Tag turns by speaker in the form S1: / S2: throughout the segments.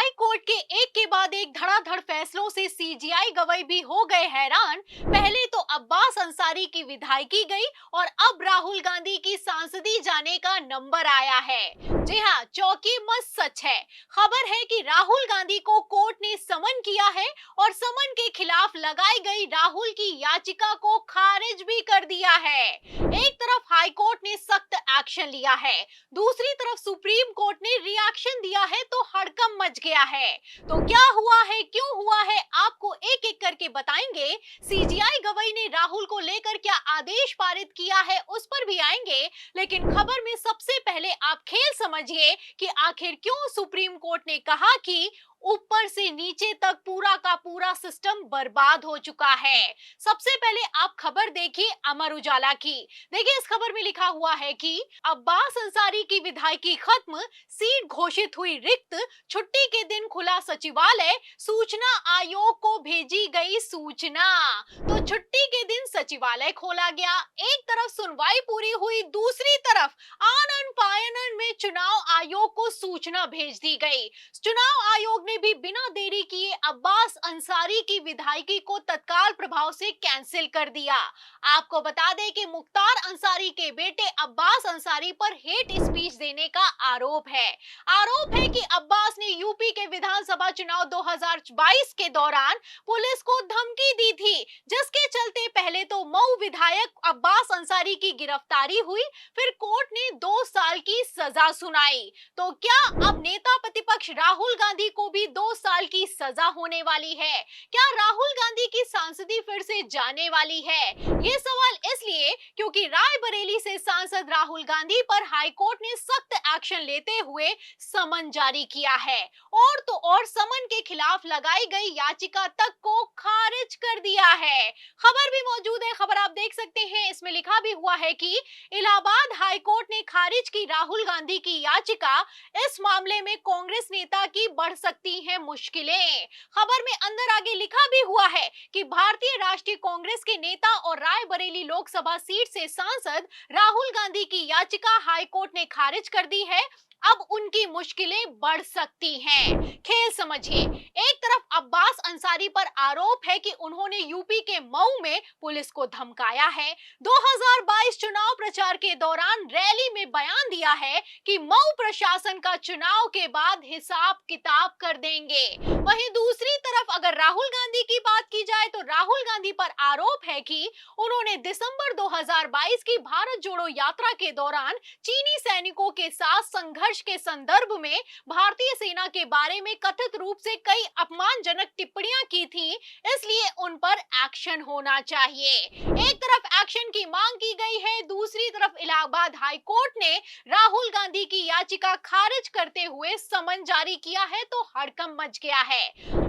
S1: High court के एक के बाद एक धड़ाधड़ फैसलों से सीजीआई गवाई भी हो गए हैरान। पहले तो अब्बास अंसारी की विधायकी गई और अब राहुल गांधी की सांसदी जाने का नंबर आया है। जी हाँ, चौकी मत सच है। खबर है कि राहुल गांधी को कोर्ट ने समन किया है और समन के खिलाफ लगाई गई राहुल की याचिका को खारिज भी कर दिया है। एक तरफ हाई कोर्ट ने सख्त एक्शन लिया है, दूसरी तरफ सुप्रीम कोर्ट ने रिएक्शन दिया है, तो हड़कंप मच गया है। तो क्या हुआ है, क्यों हुआ है, आपको एक एक करके बताएंगे। सीजीआई गवाई ने राहुल को लेकर क्या आदेश पारित किया है, उस पर भी आएंगे। लेकिन खबर में सबसे पहले आप खेल समझिए कि आखिर क्यों सुप्रीम कोर्ट ने कहा कि ऊपर से नीचे तक पूरा का पूरा सिस्टम बर्बाद हो चुका है। सबसे पहले आप खबर देखिए अमर उजाला की। देखिए, इस खबर में लिखा हुआ है कि अब्बास अंसारी की विधायकी खत्म, सीट घोषित हुई रिक्त, छुट्टी के दिन खुला सचिवालय, सूचना आयोग को भेजी गई सूचना। तो छुट्टी के दिन सचिवालय खोला गया, एक तरफ सुनवाई पूरी हुई, दूसरी तरफ आनन फानन में चुनाव आयोग को सूचना भेज दी गई। चुनाव आयोग ने भी बिना देरी किए अब्बास अंसारी की विधायकी को तत्काल प्रभाव से कैंसिल कर दिया। आपको बता दें कि मुख्तार अंसारी के बेटे अब्बास अंसारी पर हेट स्पीच देने का आरोप है। आरोप है कि अब्बास ने यूपी के विधानसभा चुनाव 2022 के दौरान पुलिस को धमकी दी थी, जिसके चलते पहले तो मऊ विधायक अब्बास अंसारी की गिरफ्तारी हुई, फिर कोर्ट ने 2 साल की सजा सुनाई। तो क्या अब नेता प्रतिपक्ष राहुल गांधी को भी 2 साल की सजा होने वाली है? क्या राहुल गांधी की सांसदी फिर से जाने वाली है? ये सवाल इसलिए क्योंकि रायबरेली से सांसद राहुल गांधी पर हाईकोर्ट ने सख्त एक्शन लेते हुए समन जारी किया है, और तो और समन के खिलाफ लगाई गई याचिका तक को खारिज कर दिया है। खबर भी मौजूद है, खबर आप देख सकते हैं। इसमें लिखा भी हुआ है कि इलाहाबाद हाईकोर्ट ने खारिज की राहुल गांधी की याचिका, इस मामले में कांग्रेस नेता की बढ़ सकती हैं मुश्किलें। खबर में अंदर आगे लिखा भी हुआ है कि भारतीय राष्ट्रीय कांग्रेस के नेता और रायबरेली लोकसभा सीट से सांसद राहुल गांधी की याचिका हाईकोर्ट ने खारिज कर दी है। अब उनकी मुश्किलें बढ़ सकती हैं। खेल समझिए, एक तरफ अब्बास अंसारी पर आरोप है कि उन्होंने यूपी के मऊ में पुलिस को धमकाया है, 2022 चुनाव प्रचार के दौरान रैली में बयान दिया है कि मऊ प्रशासन का चुनाव के बाद हिसाब किताब कर देंगे। वहीं दूसरी तरफ अगर राहुल गांधी की बात की जाए तो राहुल गांधी पर आरोप है कि उन्होंने दिसंबर 2022 की भारत जोड़ो यात्रा के दौरान चीनी सैनिकों के साथ संघर्ष के संदर्भ में भारतीय सेना के बारे में कथित रूप से कई अपमानजनक टिप्पणियां की थी, इसलिए उन पर एक्शन होना चाहिए। एक तरफ एक्शन की मांग की गई है, दूसरी तरफ इलाहाबाद हाई कोर्ट ने राहुल गांधी की याचिका खारिज करते हुए समन जारी किया है, तो हड़कंप मच गया है।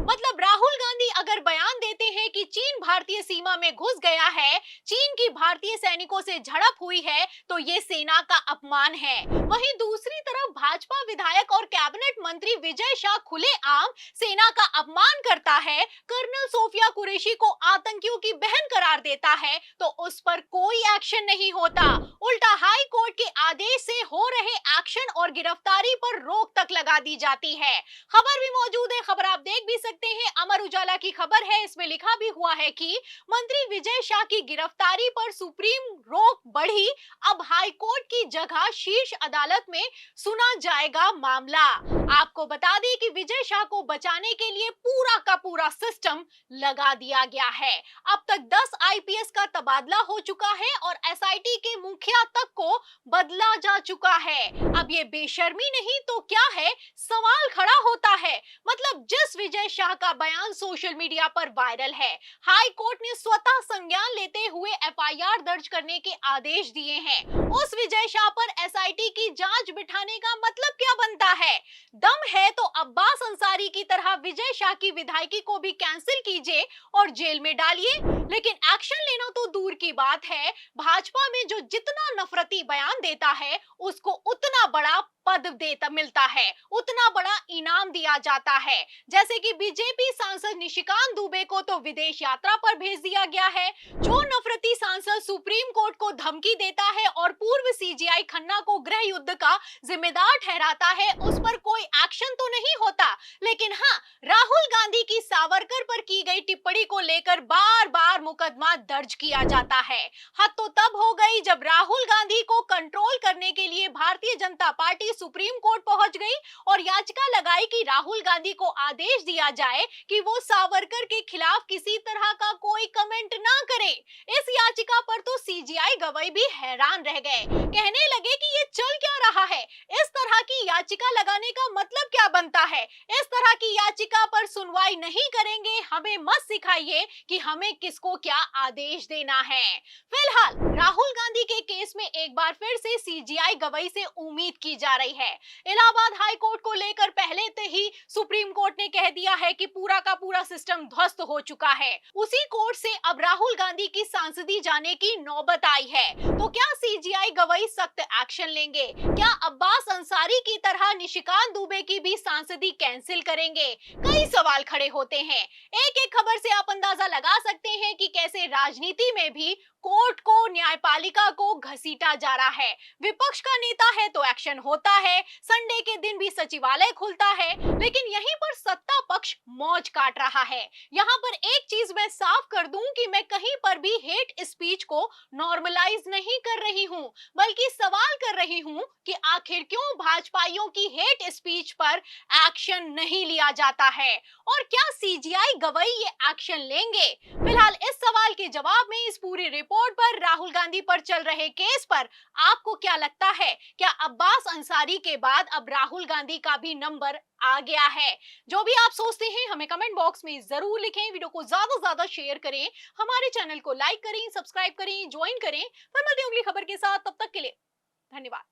S1: मतलब राहुल गांधी अगर बयान देते हैं कि चीन भारतीय सीमा में घुस गया है, चीन की भारतीय सैनिकों से झड़प हुई है, तो ये सेना का अपमान है। वहीं दूसरी तरफ भाजपा विधायक और कैबिनेट मंत्री विजय शाह खुलेआम सेना का अपमान करता है, कर्नल सोफिया कुरैशी को आतंकियों की बहन करार देता है, तो उस पर कोई एक्शन नहीं होता। उल्टा हाई कोर्ट के आदेश से हो रहे एक्शन और गिरफ्तारी पर रोक तक लगा दी जाती है। खबर भी मौजूद है, खबर आप देख भी सकते हैं। अमर उजाला की खबर है, इसमें लिखा भी हुआ है कि मंत्री विजय शाह की गिरफ्तारी पर सुप्रीम रोक बढ़ी, अब हाई कोर्ट की जगह शीर्ष अदालत में सुना जाएगा मामला। आपको बता दें कि विजय शाह को बचाने के लिए पूरा का पूरा सिस्टम लगा दिया गया है। अब तक 10 आईपीएस का तबादला हो चुका है और एसआईटी के मुखिया तक को बदला जा चुका है। अब ये बेशर्मी नहीं तो क्या है, सवाल खड़ा होता है। मतलब जिस विजय शाह का बयान सोशल मीडिया पर वायरल है, हाई कोर्ट ने स्वतः संज्ञान लेते हुए एफआईआर दर्ज करने के आदेश दिए हैं, उस विजय शाह पर एसआईटी की जांच बिठाने का मतलब क्या बनता है? दम है तो अब्बास अंसारी की तरह विजय शाह की विधायकी को भी कैंसिल कीजिए और जेल में डालिए। लेकिन एक्शन लेना तो दूर की बात है, भाजपा में जो जितना नफरती बयान देता है उसको उतना बड़ा पद देता मिलता है, उतना बड़ा इनाम दिया जाता है। जैसे कि बीजेपी सांसद निशिकांत दुबे को तो विदेश यात्रा पर भेज दिया गया है। जो नफरती सांसद सुप्रीम कोर्ट को धमकी देता है और पूर्व सीजीआई खन्ना को गृह युद्ध का जिम्मेदार ठहराता है, उस पर कोई एक्शन तो नहीं होता। लेकिन हाँ, राहुल गांधी की सावरकर पर की गई टिप्पणी को लेकर बार बार मुकदमा दर्ज किया जाता है। हद तो तब हो गई जब राहुल गांधी को कंट्रोल करने के लिए Bharatiya Janata party supreme court पहुंच गई और याचिका लगाई कि राहुल गांधी को आदेश दिया जाए कि वो सावरकर के खिलाफ किसी तरह का कोई कमेंट ना करे। इस याचिका पर तो सीजीआई गवाई भी हैरान रह गए, कहने लगे कि ये चल क्या रहा है, इस तरह की याचिका लगाने का मतलब क्या बनता है, इस तरह की याचिका पर सुनवाई नहीं करेंगे, हमें मत सिखाइए कि हमें किसको क्या आदेश देना है। फिलहाल राहुल गांधी के केस में एक बार फिर से सीजीआई गवाही से उम्मीद की जा रही है। इलाहाबाद हाई कोर्ट को लेकर पहले से ही सुप्रीम कोर्ट ने कह दिया है कि पूरा का पूरा सिस्टम ध्वस्त हो चुका है। उसी कोर्ट से अब राहुल गांधी की सांसदी जाने की नौबत आई है। तो क्या सीजीआई गवाही सख्त एक्शन लेंगे? क्या अब्बास अंसारी की तरह निशिकांत दुबे की भी सांसदी कैंसिल करेंगे? कई सवाल खड़े होते हैं। एक एक खबर से आप अंदाजा लगा सकते हैं कि कैसे राजनीति में भी कोर्ट को, न्यायपालिका को घसीटा जा रहा है। विपक्ष का नेता है तो एक्शन होता है, संडे के दिन भी सचिवालय खुलता है, लेकिन यहीं पर सत्ता पक्ष मौज काट रहा है। यहाँ पर एक चीज मैं साफ कर दूं कि मैं कहीं पर भी हेट स्पीच को नॉर्मलाइज नहीं कर रही हूँ, बल्कि सवाल कर रही हूँ कि आखिर क्यों भाजपाइयों की हेट स्पीच पर एक्शन नहीं लिया जाता है और क्या सीजीआई गवाही ये एक्शन लेंगे? फिलहाल इस सवाल के जवाब में इस पूरी रिपोर्ट पर, राहुल गांधी पर चल रहे केस पर आपको क्या लगता है? क्या अब्बास अंसारी के बाद अब राहुल गांधी का भी नंबर आ गया है? जो भी आप सोचते हैं हमें कमेंट बॉक्स में जरूर लिखें। वीडियो को ज्यादा से ज्यादा शेयर करें, हमारे चैनल को लाइक करें, सब्सक्राइब करें, ज्वाइन करें। फिर मिलते हैं अगली खबर के साथ, तब तक के लिए धन्यवाद।